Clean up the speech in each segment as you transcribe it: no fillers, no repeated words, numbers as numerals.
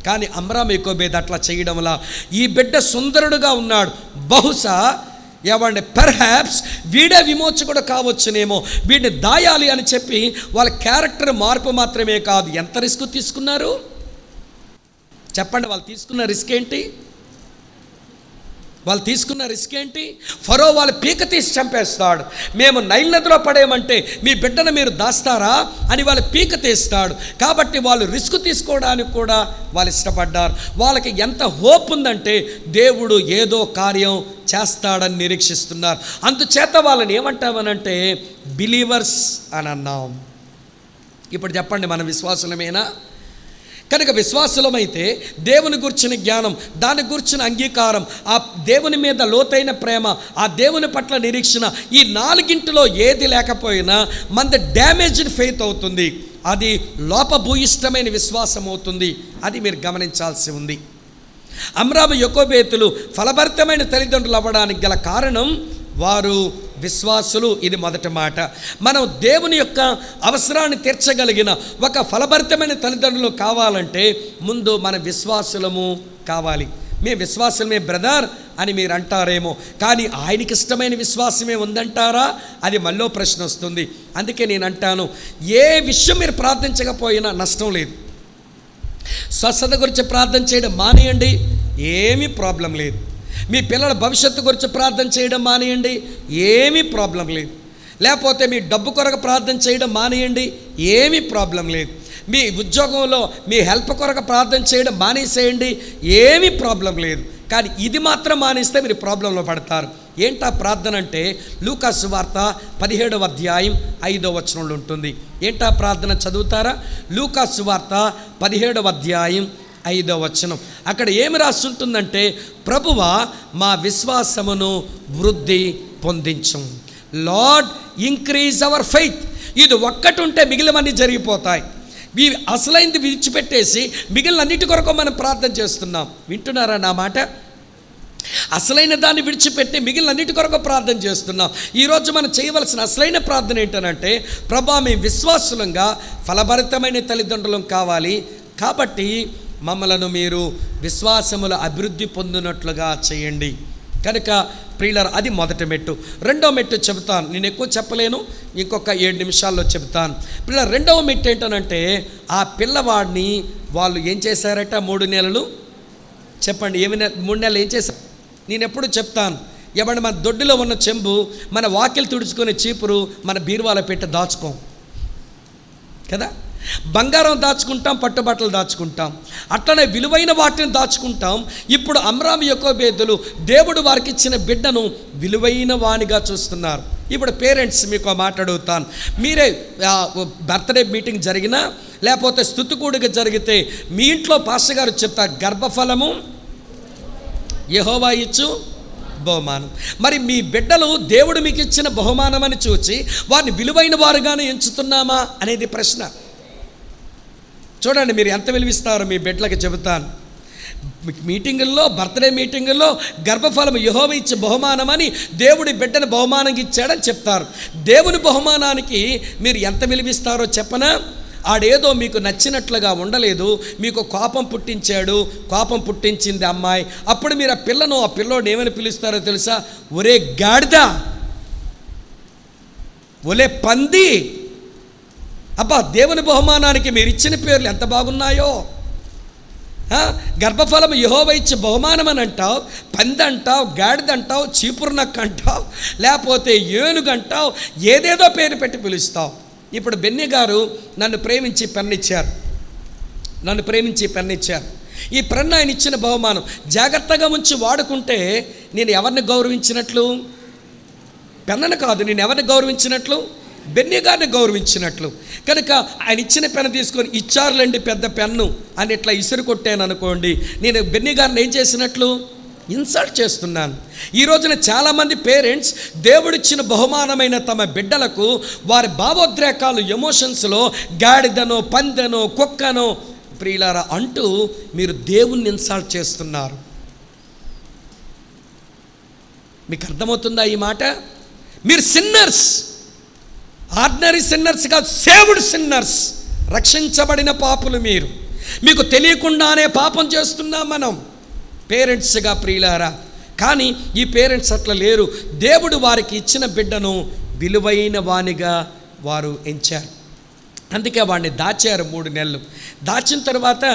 కానీ అమ్రామ్ యోకోబేద్ అట్లా చేయడం వల్ల ఈ బిడ్డ సుందరుడుగా ఉన్నాడు, బహుశా ఏమండి పెర్హాప్స్ వీడే విమోచకుడు కావచ్చునేమో, వీడిని దాయాలి అని చెప్పి వాళ్ళ క్యారెక్టర్ మార్పు మాత్రమే కాదు, ఎంత రిస్క్ తీసుకున్నారు చెప్పండి. వాళ్ళు తీసుకున్న రిస్క్ ఏంటి? ఫరో వాళ్ళు పీక తీసి చంపేస్తాడు. మేము నైల్ నదిలో పడేయమంటే మీ బిడ్డను మీరు దాస్తారా అని వాళ్ళు పీక తీస్తాడు. కాబట్టి వాళ్ళు రిస్క్ తీసుకోవడానికి కూడా వాళ్ళు ఇష్టపడ్డారు. వాళ్ళకి ఎంత హోప్ ఉందంటే దేవుడు ఏదో కార్యం చేస్తాడని నిరీక్షిస్తున్నారు. అందుచేత వాళ్ళని ఏమంటామనంటే బిలీవర్స్ అని అన్నాం. ఇప్పుడు చెప్పండి, మన విశ్వాసులమేనా? కనుక విశ్వాసులమైతే దేవుని గురించిన జ్ఞానం, దాని గురించిన అంగీకారం, ఆ దేవుని మీద లోతైన ప్రేమ, ఆ దేవుని పట్ల నిరీక్షణ, ఈ నాలుగింటిలో ఏది లేకపోయినా మనది డ్యామేజ్డ్ ఫెయిత్ అవుతుంది, అది లోపభూయిష్టమైన విశ్వాసం అవుతుంది. అది మీరు గమనించాల్సి ఉంది. అమ్రాము యోకోబేతులు ఫలభరితమైన తల్లిదండ్రులు అవ్వడానికి గల కారణం వారు విశ్వాసులు. ఇది మొదటి మాట. మనం దేవుని యొక్క అవసరాన్ని తీర్చగలిగిన ఒక ఫలభరితమైన తల్లిదండ్రులు కావాలంటే ముందు మన విశ్వాసులము కావాలి. మేము విశ్వాసమే బ్రదర్ అని మీరు అంటారేమో, కానీ ఆయనకి ఇష్టమైన విశ్వాసమే ఉందంటారా? అది మళ్ళీ ప్రశ్న వస్తుంది. అందుకే నేను అంటాను, ఏ విషయం మీరు ప్రార్థించకపోయినా నష్టం లేదు. స్వస్థత గురించి ప్రార్థన చేయడం మానేయండి, ఏమీ ప్రాబ్లం లేదు. మీ పిల్లల భవిష్యత్తు గురించి ప్రార్థన చేయడం మానేయండి, ఏమీ ప్రాబ్లం లేదు. లేకపోతే మీ డబ్బు కొరకు ప్రార్థన చేయడం మానేయండి, ఏమీ ప్రాబ్లం లేదు. మీ ఉద్యోగంలో మీ హెల్ప్ కొరకు ప్రార్థన చేయడం మానేసేయండి, ఏమీ ప్రాబ్లం లేదు. కానీ ఇది మాత్రం మానేస్తే మీరు ప్రాబ్లంలో పడతారు. ఏంటా ప్రార్థన అంటే లూకా సువార్త 17వ అధ్యాయం 5వ వచనంలో ఉంటుంది. ఏంటా ప్రార్థన చదువుతారా? లూకా సువార్త 17వ అధ్యాయం 5వ వచనం. అక్కడ ఏమి రాస్తుంటుందంటే, ప్రభువా మా విశ్వాసమును వృద్ధి పొందించం. Lord increase our faith. ఇది ఒక్కటి ఉంటే మిగిలినవన్నీ జరిగిపోతాయి. ఈ అసలైంది విడిచిపెట్టేసి మిగిలినన్నిటి కొరకు మనం ప్రార్థన చేస్తున్నాం. వింటున్నారా నా మాట? అసలైన దాన్ని విడిచిపెట్టి మిగిలినన్నిటి కొరకు ప్రార్థన చేస్తున్నాం. ఈరోజు మనం చేయవలసిన అసలైన ప్రార్థన ఏంటనంటే, ప్రభా మేము విశ్వాసులంగా ఫలభరితమైన తల్లిదండ్రులం కావాలి, కాబట్టి మమ్మలను మీరు విశ్వాసముల అభివృద్ధి పొందినట్లుగా చేయండి. కనుక ప్రియులారా, అది మొదటి మెట్టు. రెండవ మెట్టు చెబుతాను, నేను ఎక్కువ చెప్పలేను, ఇంకొక 7 నిమిషాల్లో చెబుతాను. ప్రియులారా, రెండవ మెట్టు ఏంటనంటే, ఆ పిల్లవాడిని వాళ్ళు ఏం చేశారట? 3 నెలలు చెప్పండి, 3 నెలలు ఏం చేశారు? నేను ఎప్పుడు చెప్తాను, ఎవరి మన దొడ్డిలో ఉన్న చెంబు, మన వాకిలు తుడుచుకునే చీపురు మన బీరువాలో పెట్టి దాచుకోం కదా. బంగారం దాచుకుంటాం, పట్టుబట్టలు దాచుకుంటాం, అట్లనే విలువైన వాటిని దాచుకుంటాం. ఇప్పుడు అమ్రాము యోకోబేదులు దేవుడు వారికి ఇచ్చిన బిడ్డను విలువైన వానిగా చూస్తున్నారు. ఇప్పుడు పేరెంట్స్ మీకు మాట అడుగుతాను, మీరే బర్త్డే మీటింగ్ జరిగినా లేకపోతే స్తుతికూడిక జరిగితే మీ ఇంట్లో పాస్టర్ గారు చెప్తారు, గర్భఫలము యెహోవా ఇచ్చు బహుమానం. మరి మీ బిడ్డలు దేవుడు మీకు ఇచ్చిన బహుమానం అని చూచి వారిని విలువైన వారుగానే ఎంచుతున్నామా అనేది ప్రశ్న. చూడండి, మీరు ఎంత విలువిస్తారో మీ బిడ్డలకి చెబుతాను. మీటింగుల్లో, బర్త్డే మీటింగుల్లో గర్భఫలం యెహోవా ఇచ్చే బహుమానం అని దేవుడి బిడ్డను బహుమానంగా ఇచ్చాడని చెప్తారు. దేవుని బహుమానానికి మీరు ఎంత విలువిస్తారో చెప్పనా? ఆడేదో మీకు నచ్చినట్లుగా ఉండలేదు, మీకు కోపం పుట్టించాడు, కోపం పుట్టించింది అమ్మాయి. అప్పుడు మీరు ఆ పిల్లోడు ఏమని పిలుస్తారో తెలుసా? ఒరే గాడిద, ఒలే పంది. అబ్బా, దేవుని బహుమానానికి మీరు ఇచ్చిన పేర్లు ఎంత బాగున్నాయో. గర్భఫలం యెహోవా ఇచ్చే బహుమానం అని అంటావు, పంది అంటావు, గాడిద అంటావు, చీపురునక్క అంటావు, లేకపోతే ఏనుగు అంటావు, ఏదేదో పేరు పెట్టి పిలుస్తావు. ఇప్పుడు బెన్నీ గారు నన్ను ప్రేమించి పెన్నిచ్చారు. ఈ పెన్ను ఆయన ఇచ్చిన బహుమానం జాగ్రత్తగా ఉంచి వాడుకుంటే నేను ఎవరిని గౌరవించినట్లు? పెన్నను కాదు, నేను ఎవరిని గౌరవించినట్లు? బెన్నీ గారిని గౌరవించినట్లు. కనుక ఆయన ఇచ్చిన పెన్ను తీసుకొని, ఇచ్చారులేండి పెద్ద పెన్ను అని ఇట్లా ఇసురు కొట్టాను అనుకోండి, నేను బెన్నీ గారిని ఏం చేసినట్లు? ఇన్సల్ట్ చేస్తున్నాను. ఈ రోజున చాలామంది పేరెంట్స్ దేవుడిచ్చిన బహుమానమైన తమ బిడ్డలకు వారి భావోద్రేకాలు, ఎమోషన్స్లో గాడిదనో, పందెనో, కుక్కనో ప్రియులారా అంటూ మీరు దేవుణ్ణి ఇన్సల్ట్ చేస్తున్నారు. మీకు అర్థమవుతుందా ఈ మాట? మీరు సిన్నర్స్, ఆర్డినరీ సిన్నర్స్ కాదు, సేవ్డ్ సిన్నర్స్, రక్షించబడిన పాపులు మీరు. మీకు తెలియకుండానే పాపం చేస్తున్నాం మనం పేరెంట్స్గా ప్రియులారా. కానీ ఈ పేరెంట్స్ అట్లా లేరు. దేవుడు వారికి ఇచ్చిన బిడ్డను విలువైన వానిగా వారు ఎంచారు. అందుకే వాడిని దాచారు 3 నెలలు. దాచిన తర్వాత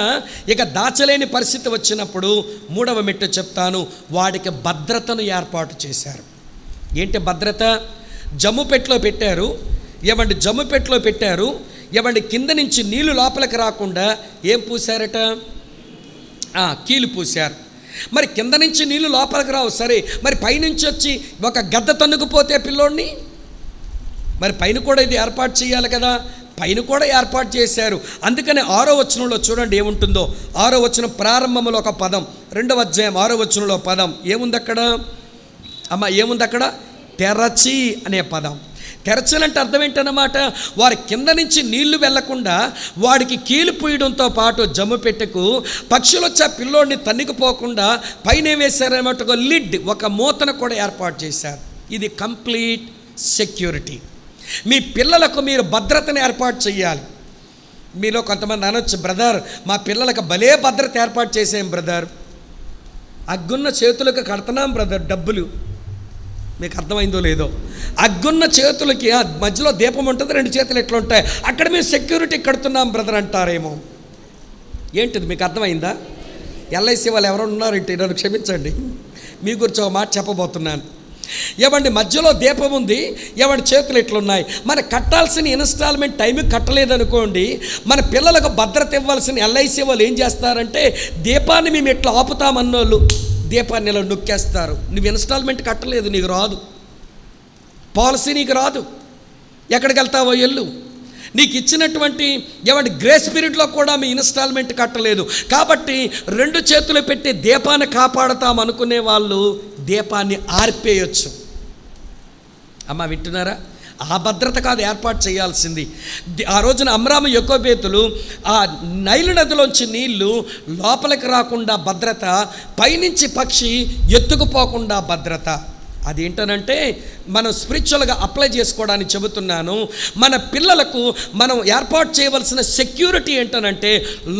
ఇక దాచలేని పరిస్థితి వచ్చినప్పుడు 3వ మెట్టు చెప్తాను, వాడికి భద్రతను ఏర్పాటు చేశారు. ఏంటి భద్రత? జమ్ముపెట్టలో పెట్టారు. జమ్ముపెట్టలో పెట్టారు. కింద నుంచి నీళ్లు లోపలికి రాకుండా ఏం పూశారట? కీలు పూశారు. మరి కింద నుంచి నీళ్లు లోపలికి రావు సరే, మరి పైనుంచి వచ్చి ఒక గద్ద తన్నుకుపోతే పిల్లోడిని, మరి పైన కూడా ఇది ఏర్పాటు చేయాలి కదా, పైన కూడా ఏర్పాటు చేశారు. అందుకని 6వ వచనంలో చూడండి ఏముంటుందో. 6వ వచనం ప్రారంభంలో ఒక పదం, 2వ అధ్యాయం 6వ వచనంలో పదం ఏముంది అక్కడ? ఏముంది అక్కడ? తెరచి అనే పదం. తెరచలంటే అర్థం ఏంటన్నమాట? వారి కింద నుంచి నీళ్లు వెళ్లకుండా వాడికి కీలు పూయడంతో పాటు జమ్ముపెట్టెకు పక్షులు వచ్చి ఆ పిల్లోడిని తన్నికిపోకుండా పైన వేశారన్నమాట, ఒక లిడ్, ఒక మూతను కూడా ఏర్పాటు చేశారు. ఇది కంప్లీట్ సెక్యూరిటీ. మీ పిల్లలకు మీరు భద్రతను ఏర్పాటు చేయాలి. మీలో కొంతమంది అనొచ్చు, బ్రదర్ మా పిల్లలకు భలే భద్రత ఏర్పాటు చేసాం బ్రదర్, అగ్గున్న చేతులకు కడుతున్నాం బ్రదర్ డబ్బులు. మీకు అర్థమైందో లేదో, అగ్గున్న చేతులకి మధ్యలో దీపం ఉంటుంది, 2 చేతులు ఎట్లా ఉంటాయి, అక్కడ మేము సెక్యూరిటీ కడుతున్నాం బ్రదర్ అంటారేమో. ఏంటిది మీకు అర్థమైందా? ఎల్ఐసి వాళ్ళు ఎవరైనా ఉన్నారంటే నన్ను క్షమించండి, మీ గురించి ఒక మాట చెప్పబోతున్నాను. మధ్యలో దీపం ఉంది, చేతులు ఎట్లున్నాయి. మన కట్టాల్సిన ఇన్స్టాల్మెంట్ టైంకి కట్టలేదనుకోండి, మన పిల్లలకు భద్రత ఇవ్వాల్సిన ఎల్ఐసి వాళ్ళు ఏం చేస్తారంటే, దీపాన్ని మేము ఎట్లా ఆపుతామన్నోళ్ళు దీపాన్ని ఇలా నొక్కేస్తారు. నువ్వు ఇన్స్టాల్మెంట్ కట్టలేదు, నీకు రాదు, పాలసీ నీకు రాదు, ఎక్కడికి వెళ్తావో ఎల్లు. నీకు ఇచ్చినటువంటి గ్రేస్ పీరియడ్లో కూడా మీ ఇన్స్టాల్మెంట్ కట్టలేదు కాబట్టి 2 చేతులు పెట్టి దీపాన్ని కాపాడుతాం అనుకునే వాళ్ళు దీపాన్ని ఆర్పేయచ్చు. వింటున్నారా? ఆ భద్రత కాదు ఏర్పాటు చేయాల్సింది. ఆ రోజున అమ్రాము యొకోబేతులు ఆ నైలు నదిలోంచి నీళ్లు లోపలికి రాకుండా భద్రత, పైనుంచి పక్షి ఎత్తుకుపోకుండా భద్రత. అదేంటనంటే మనం స్పిరిచువల్గా అప్లై చేసుకోవడానికి చెబుతున్నాను. మన పిల్లలకు మనం ఏర్పాటు చేయవలసిన సెక్యూరిటీ ఏంటనంటే,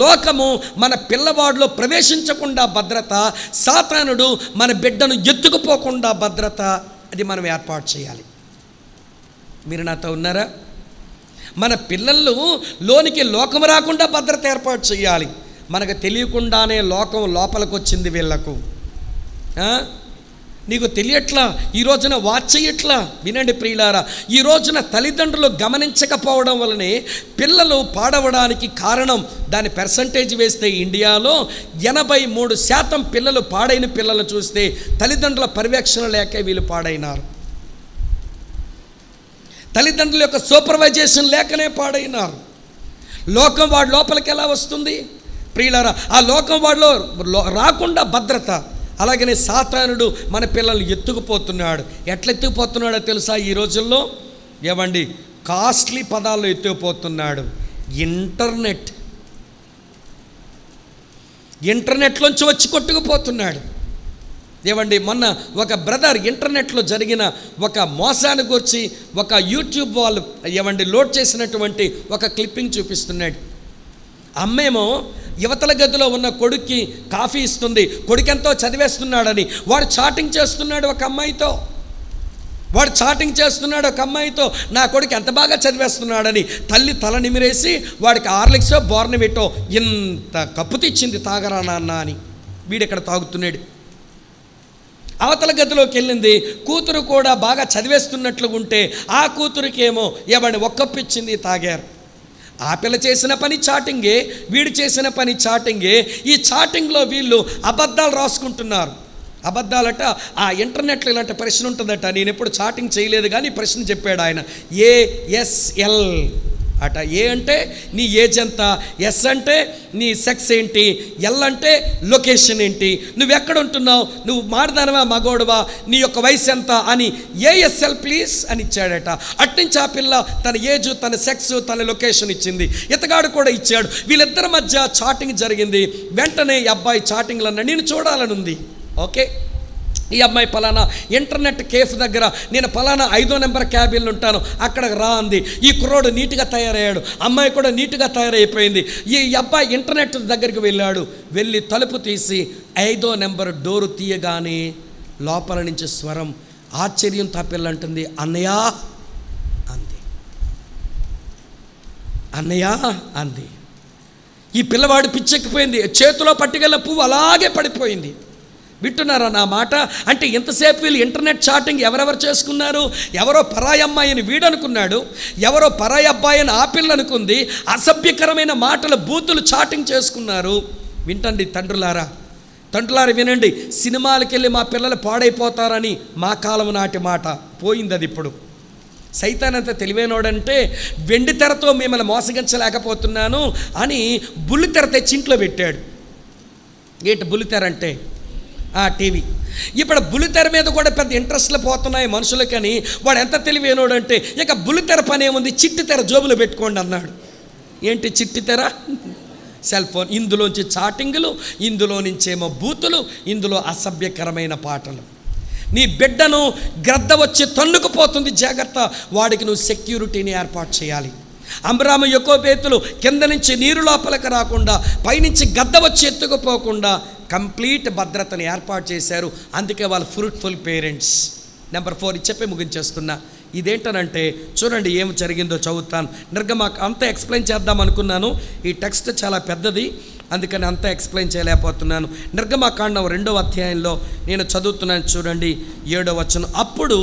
లోకము మన పిల్లవాడిలో ప్రవేశించకుండా భద్రత, సాతానుడు మన బిడ్డను ఎత్తుకుపోకుండా భద్రత, అది మనం ఏర్పాటు చేయాలి. మీరు నాతో ఉన్నారా? మన పిల్లలు లోనికి లోకం రాకుండా భద్రత ఏర్పాటు చేయాలి. మనకు తెలియకుండానే లోకం లోపలికి వచ్చింది వీళ్ళకు. నీకు తెలియట్లా, ఈ రోజున వాచ్ చేయట్లా. వినండి ప్రియులారా, ఈ రోజున తల్లిదండ్రులు గమనించకపోవడం వలనే పిల్లలు పాడవడానికి కారణం. దాని పర్సంటేజ్ వేస్తే ఇండియాలో 83% పిల్లలు, పాడైన పిల్లలను చూస్తే తల్లిదండ్రుల పర్యవేక్షణ లేక వీళ్ళు పాడైనారు. తల్లిదండ్రుల యొక్క సూపర్వైజేషన్ లేకనే పాడైనారు. లోకం వాడి లోపలికి ఎలా వస్తుంది ప్రియులారా? ఆ లోకం వాడిలో రాకుండా భద్రత. అలాగనే సాతానుడు మన పిల్లల్ని ఎత్తుకుపోతున్నాడు. ఎట్లా ఎత్తుకుపోతున్నాడో తెలుసా? ఈ రోజుల్లో కాస్ట్లీ పదాల్లో ఎత్తుకుపోతున్నాడు. ఇంటర్నెట్లోంచి వచ్చి కొట్టుకుపోతున్నాడు. మొన్న ఒక బ్రదర్ ఇంటర్నెట్లో జరిగిన ఒక మోసాన్ని గురించి ఒక యూట్యూబ్ వాళ్ళు లోడ్ చేసినటువంటి ఒక క్లిప్పింగ్ చూపిస్తున్నాడు. అమ్మేమో యువతల గదిలో ఉన్న కొడుక్కి కాఫీ ఇస్తుంది, కొడుకెంతో చదివేస్తున్నాడని వాడు చాటింగ్ చేస్తున్నాడు ఒక అమ్మాయితో. నా కొడుకు ఎంత బాగా చదివేస్తున్నాడని తల్లి తల నిమిరేసి వాడికి హార్లిక్సో బోర్నవిటో ఇంత కప్పు తెచ్చింది, తాగరా నాన్న అని. వీడిక్కడ తాగుతున్నాడు. అవతల గదిలోకి వెళ్ళింది కూతురు, కూడా బాగా చదివేస్తున్నట్లుగా ఉంటే ఆ కూతురికేమో ఒక్క కప్పు ఇచ్చింది, తాగారు. ఆ పిల్ల చేసిన పని చాటింగే, వీడు చేసిన పని చాటింగే. ఈ చాటింగ్లో వీళ్ళు అబద్ధాలు రాసుకుంటున్నారు. అబద్ధాలట. ఆ ఇంటర్నెట్లో ఇలాంటి ప్రశ్న ఉంటుందట. నేను ఎప్పుడు చాటింగ్ చేయలేదు కానీ ప్రశ్న చెప్పాడు ఆయన. ASL అట. ఏ అంటే నీ ఏజ్ ఎంత, ఎస్ అంటే నీ సెక్స్ ఏంటి, ఎల్ అంటే లొకేషన్ ఏంటి, నువ్వు ఎక్కడ ఉంటున్నావు, నువ్వు మాడదానవా మగోడువా, నీ యొక్క వయసు ఎంత అని ASL ప్లీజ్ అని ఇచ్చాడట. అట్నుంచి ఆ పిల్ల తన ఏజ్, తన సెక్స్, తన లొకేషన్ ఇచ్చింది. ఇతగాడు కూడా ఇచ్చాడు. వీళ్ళిద్దరి మధ్య చాటింగ్ జరిగింది. వెంటనే ఈ అబ్బాయి చాటింగ్లు అన్నా నేను చూడాలని ఉంది. ఓకే, ఈ అమ్మాయి పలానా ఇంటర్నెట్ కేఫ్ దగ్గర, నేను పలానా 5వ నెంబర్ క్యాబిన్లో ఉంటాను, అక్కడికి రా అంది. ఈ కుర్రోడు నీట్గా తయారయ్యాడు, అమ్మాయి కూడా నీట్గా తయారైపోయింది. ఈ అబ్బాయి ఇంటర్నెట్ దగ్గరికి వెళ్ళాడు. వెళ్ళి తలుపు తీసి 5వ నెంబర్ డోరు తీయగానే లోపల నుంచి స్వరం ఆశ్చర్యంతో పిల్లంటుంది, అన్నయ్య అంది. అన్నయ్య అంది. ఈ పిల్లవాడు పిచ్చెక్కిపోయింది. చేతిలో పట్టుకెళ్ళ పువ్వు అలాగే పడిపోయింది. వింటున్నారా నా మాట? అంటే ఎంతసేపు వీళ్ళు ఇంటర్నెట్ చాటింగ్ ఎవరెవరు చేసుకున్నారు? ఎవరో పరాయి అమ్మాయిని వీడనుకున్నాడు, ఎవరో పరాయి అబ్బాయిని ఆ పిల్ల అనుకుంది. అసభ్యకరమైన మాటలు, బూతులు చాటింగ్ చేసుకున్నారు. వింటండి తండ్రులారా వినండి. సినిమాలకు వెళ్ళి మా పిల్లలు పాడైపోతారని మా కాలం నాటి మాట పోయింది. అది ఇప్పుడు సైతానంత తెలివైనోడంటే వెండి తెరతో మిమ్మల్ని మోసగించలేకపోతున్నాను అని బుల్లితెర తెచ్చి ఇంట్లో పెట్టాడు. ఏంటి బుల్లితెర అంటే? టీవీ. ఇప్పుడు బుల్లితెర మీద కూడా పెద్ద ఇంట్రెస్ట్లు పోతున్నాయి మనుషులకని వాడు ఎంత తెలివైనోడంటే ఇక బుల్లితెర పని ఏముంది, చిట్టి తెర జోబులో పెట్టుకోండి అన్నాడు. ఏంటి చిట్టి తెర? Cell phone. ఇందులోంచి చాటింగులు, ఇందులో నుంచేమో బూతులు, ఇందులో అసభ్యకరమైన పాటలు. నీ బిడ్డను గ్రద్ద వచ్చి తన్నుకుపోతుంది, జాగ్రత్త. వాడికి నువ్వు సెక్యూరిటీని ఏర్పాటు చేయాలి. అమ్రాము యొకోబేతులు కింద నుంచి నీరు లోపలికి రాకుండా, పైనుంచి గద్ద వచ్చి ఎత్తుకుపోకుండా కంప్లీట్ భద్రతను ఏర్పాటు చేశారు. అందుకే వాళ్ళు ఫ్రూట్ఫుల్ పేరెంట్స్. నెంబర్ 4 చెప్పి ముగించేస్తున్నా. ఇదేంటనంటే చూడండి ఏం జరిగిందో చదువుతాను. నిర్గమాకాండం అంతా ఎక్స్ప్లెయిన్ చేద్దాం అనుకున్నాను, ఈ టెక్స్ట్ చాలా పెద్దది, అందుకని అంతా ఎక్స్ప్లెయిన్ చేయలేకపోతున్నాను. నిర్గమాకాండం 2వ అధ్యాయంలో నేను చదువుతున్నాను. చూడండి 7వ వచనం. అప్పుడు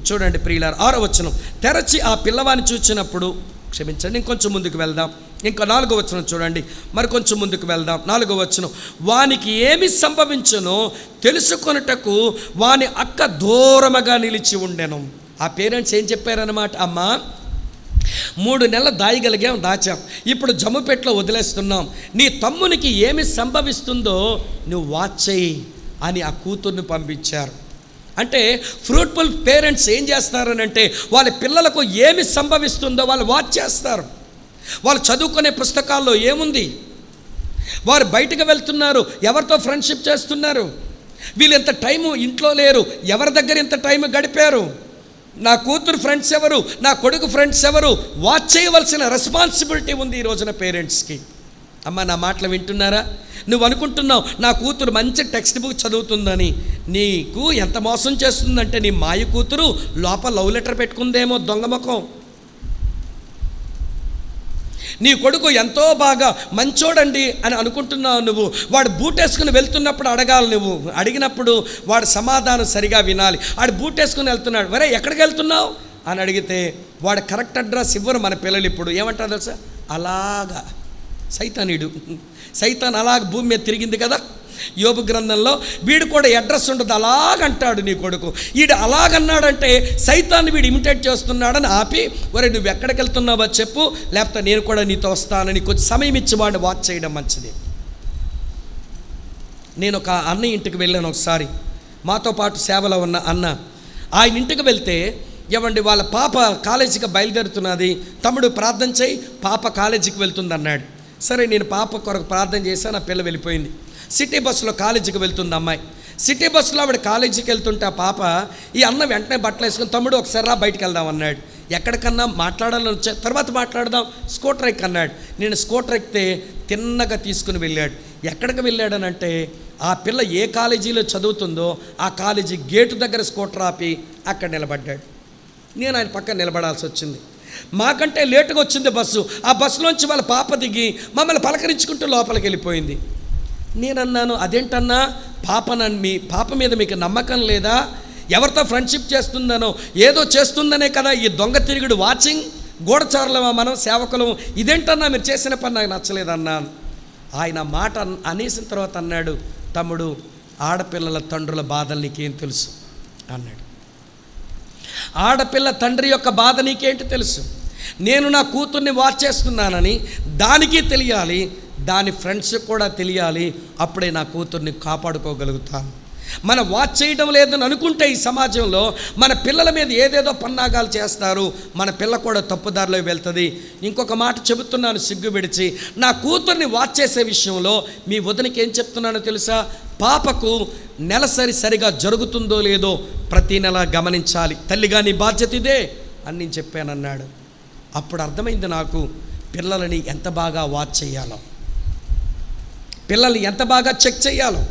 చూడండి ప్రియులారా 6వ వచనం. తెరచి ఆ పిల్లవాడిని చూచినప్పుడు, క్షమించండి ఇంకొంచెం ముందుకు వెళ్దాం, ఇంకా 4వ వచనం చూడండి, మరి కొంచెం ముందుకు వెళ్దాం. 4వ వచనం. వానికి ఏమి సంభవించునో తెలుసుకొనుటకు వాని అక్క దూరముగా నిలిచి ఉండెను. ఆ పేరెంట్స్ ఏం చెప్పారన్నమాట, అమ్మా 3 నెలలు దాయగలిగాం, దాచాం, ఇప్పుడు జమ్ముపెట్లో వదిలేస్తున్నాం, నీ తమ్మునికి ఏమి సంభవిస్తుందో నువ్వు వాచ్ చేయి అని ఆ కూతుర్ని పంపించారు. అంటే ఫ్రూట్ఫుల్ పేరెంట్స్ ఏం చేస్తారనంటే వాళ్ళ పిల్లలకు ఏమి సంభవిస్తుందో వాళ్ళు వాచ్ చేస్తారు. వాళ్ళు చదువుకునే పుస్తకాల్లో ఏముంది, వారు బయటకు వెళ్తున్నారు, ఎవరితో ఫ్రెండ్షిప్ చేస్తున్నారు, వీళ్ళు ఎంత టైము ఇంట్లో లేరు, ఎవరి దగ్గర ఇంత టైం గడిపారు, నా కూతురు ఫ్రెండ్స్ ఎవరు, నా కొడుకు ఫ్రెండ్స్ ఎవరు, వాచ్ చేయవలసిన రెస్పాన్సిబిలిటీ ఉంది ఈ రోజున పేరెంట్స్కి. అమ్మ నా మాటలు వింటున్నారా? నువ్వు అనుకుంటున్నావు నా కూతురు మంచి టెక్స్ట్ బుక్ చదువుతుందని, నీకు ఎంత మోసం చేస్తుందంటే నీ మాయ కూతురు లోపల లవ్ లెటర్ పెట్టుకుందేమో దొంగ ముఖం. నీ కొడుకు ఎంతో బాగా మంచోడండి అని అనుకుంటున్నావు నువ్వు, వాడు బూటేసుకుని వెళ్తున్నప్పుడు అడగాలి, నువ్వు అడిగినప్పుడు వాడు సమాధానం సరిగా వినాలి. వాడు బూటేసుకుని వెళ్తున్నాడు, వరే ఎక్కడికి వెళ్తున్నావు అని అడిగితే వాడు కరెక్ట్ అడ్రస్ ఇవ్వరు మన పిల్లలు. ఇప్పుడు ఏమంటారు తెలుసా, అలాగా. సైతాన్ అలాగ భూమి మీద తిరిగింది కదా యోబు గ్రంథంలో, వీడు కూడా అడ్రస్ ఉండదు, అలాగంటాడు నీ కొడుకు. వీడు అలాగన్నాడంటే సైతాన్ని వీడు ఇమిటేట్ చేస్తున్నాడని ఆపి, ఒరే నువ్వు ఎక్కడికి వెళ్తున్నావో చెప్పు, లేకపోతే నేను కూడా నీతో వస్తానని కొంచెం సమయం ఇచ్చి వాడిని వాచ్ చేయడం మంచిది. నేను ఒక అన్న ఇంటికి వెళ్ళాను ఒకసారి, మాతో పాటు సేవలో ఉన్న అన్న. ఆయన ఇంటికి వెళ్తే ఏమండి వాళ్ళ పాప కాలేజీకి బయలుదేరుతున్నది, తమ్ముడు ప్రార్థన చేయి పాప కాలేజీకి వెళ్తుంది అన్నాడు. సరే నేను పాప కొరకు ప్రార్థన చేశాను, నా పిల్ల వెళ్ళిపోయింది. సిటీ బస్సులో కాలేజీకి వెళ్తుంది అమ్మాయి. సిటీ బస్సులో ఆవిడ కాలేజీకి వెళ్తుంటే ఆ పాప, ఈ అన్న వెంటనే బట్టలు వేసుకుని తమ్ముడు ఒకసారి రా బయటికి వెళ్దాం అన్నాడు. ఎక్కడికన్నా మాట్లాడాలని వచ్చా, తర్వాత మాట్లాడదాం, స్కూటర్ ఎక్కి అన్నాడు. నేను స్కూటర్ ఎక్కితే తిన్నగా తీసుకుని వెళ్ళాడు. ఎక్కడికి వెళ్ళాడనంటే ఆ పిల్ల ఏ కాలేజీలో చదువుతుందో ఆ కాలేజీ గేటు దగ్గర స్కూటర్ ఆపి అక్కడ నిలబడ్డాడు. నేను ఆయన పక్కన నిలబడాల్సి వచ్చింది. మాకంటే లేటుగా వచ్చింది బస్సు. ఆ బస్సులోంచి వాళ్ళ పాప దిగి మమ్మల్ని పలకరించుకుంటూ లోపలికి వెళ్ళిపోయింది. నేనన్నాను, అదేంటన్నా మీ పాప మీద మీకు నమ్మకం లేదా? ఎవరితో ఫ్రెండ్షిప్ చేస్తుందనో ఏదో చేస్తుందనే కదా ఈ దొంగ తిరుగుడు వాచింగ్, గూఢచారులమా మనం సేవకులము, ఇదేంటన్నా మీరు చేసిన పని నాకు నచ్చలేదన్నాను. ఆయన మాట అనేసిన తర్వాత అన్నాడు, తమ్ముడు ఆడపిల్లల తండ్రుల బాధలు నీకేం తెలుసు అన్నాడు. ఆడపిల్ల తండ్రి యొక్క బాధ నీకేంటి తెలుసు? నేను నా కూతుర్ని వాచ్ చేస్తున్నానని దానికి తెలియాలి, దాని ఫ్రెండ్స్ కూడా తెలియాలి, అప్పుడే నా కూతుర్ని కాపాడుకోగలుగుతాను. మనం వాచ్ చేయడం లేదని అనుకుంటే ఈ సమాజంలో మన పిల్లల మీద ఏదేదో పన్నాగాలు చేస్తారు, మన పిల్ల కూడా తప్పుదారిలో వెళ్తుంది. ఇంకొక మాట చెబుతున్నాను సిగ్గు విడిచి, నా కూతుర్ని వాచ్ చేసే విషయంలో మీ వదినకి ఏం చెప్తున్నానో తెలుసా? పాపకు నెలసరి సరిగా జరుగుతుందో లేదో ప్రతి నెల గమనించాలి, తల్లిగా నీ బాధ్యత ఇదే అని నేను చెప్పానన్నాడు. అప్పుడు అర్థమైంది నాకు పిల్లలని ఎంత బాగా వాచ్ చేయాలో, పిల్లల్ని ఎంత బాగా చెక్ చేయాలో.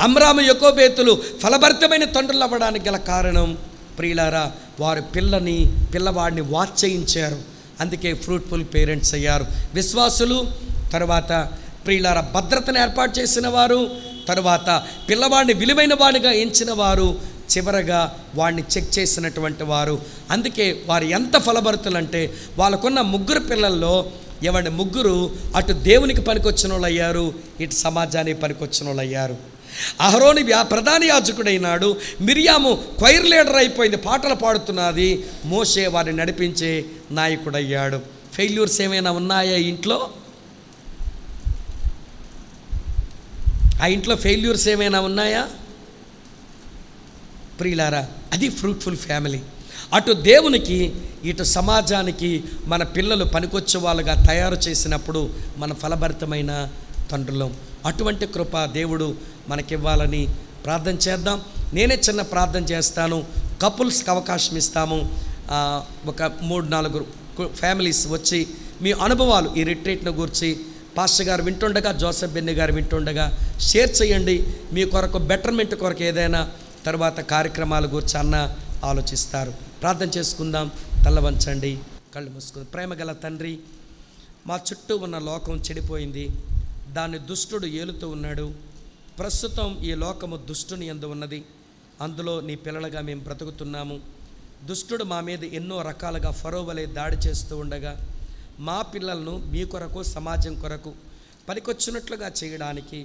అమ్రాము యకోబేతులు ఫలభరితమైన తండ్రులు అవ్వడానికి గల కారణం ప్రియులారా, వారు పిల్లవాడిని వాచ్ చేయించారు. అందుకే ఫ్రూట్ఫుల్ పేరెంట్స్ అయ్యారు. విశ్వాసులు, తర్వాత ప్రియులారా భద్రతను ఏర్పాటు చేసిన వారు, తర్వాత పిల్లవాడిని విలువైన వాడిగా ఎంచిన వారు, చివరగా వాడిని చెక్ చేసినటువంటి వారు. అందుకే వారు ఎంత ఫలభరితులంటే వాళ్ళకున్న 3 పిల్లల్లో ముగ్గురు అటు దేవునికి పనికొచ్చిన వాళ్ళు అయ్యారు, ఇటు సమాజానికి పనికొచ్చిన వాళ్ళు అయ్యారు. అహరోని ప్రధాన యాజకుడైనాడు, మిరియాము క్వైర్ లీడర్ అయిపోయింది, పాటలు పాడుతున్నది, మోషే వారిని నడిపించే నాయకుడయ్యాడు. ఫెయిల్యూర్స్ ఏమైనా ఉన్నాయా ఇంట్లో? ఆ ఇంట్లో ఫెయిల్యూర్స్ ఏమైనా ఉన్నాయా? ప్రియులారా, అది ఫ్రూట్ఫుల్ ఫ్యామిలీ. అటు దేవునికి ఇటు సమాజానికి మన పిల్లలు పనికొచ్చే వాళ్ళుగా తయారు చేసినప్పుడు మన ఫలభరితమైన తండ్రులం. అటువంటి కృప దేవుడు మనకివ్వాలని ప్రార్థన చేద్దాం. నేనే చిన్న ప్రార్థన చేస్తాను, కపుల్స్కి అవకాశం ఇస్తాము. ఒక 3-4 ఫ్యామిలీస్ వచ్చి మీ అనుభవాలు ఈ రిట్రీట్ను గురించి పాస్టర్ గారు వింటుండగా, జోసెఫ్ బెన్నీ గారు వింటుండగా షేర్ చేయండి. మీ కొరకు బెటర్మెంట్ కొరకు ఏదైనా తర్వాత కార్యక్రమాల గురించి అన్న ఆలోచిస్తారు. ప్రార్థన చేసుకుందాం. తల వంచండి, కళ్ళు మూసుకుందాం. ప్రేమగల తండ్రి, మా చుట్టూ ఉన్న లోకం చెడిపోయింది, దాన్ని దుష్టుడు ఏలుతూ ఉన్నాడు. ప్రస్తుతం ఈ లోకము దుష్టుని యందు ఉన్నది, అందులో నీ పిల్లలుగా మేము బ్రతుకుతున్నాము. దుష్టుడు మా మీద ఎన్నో రకాలుగా ఫరో వలె దాడి చేస్తూ ఉండగా మా పిల్లలను మీ కొరకు, సమాజం కొరకు పనికొచ్చినట్లుగా చేయడానికి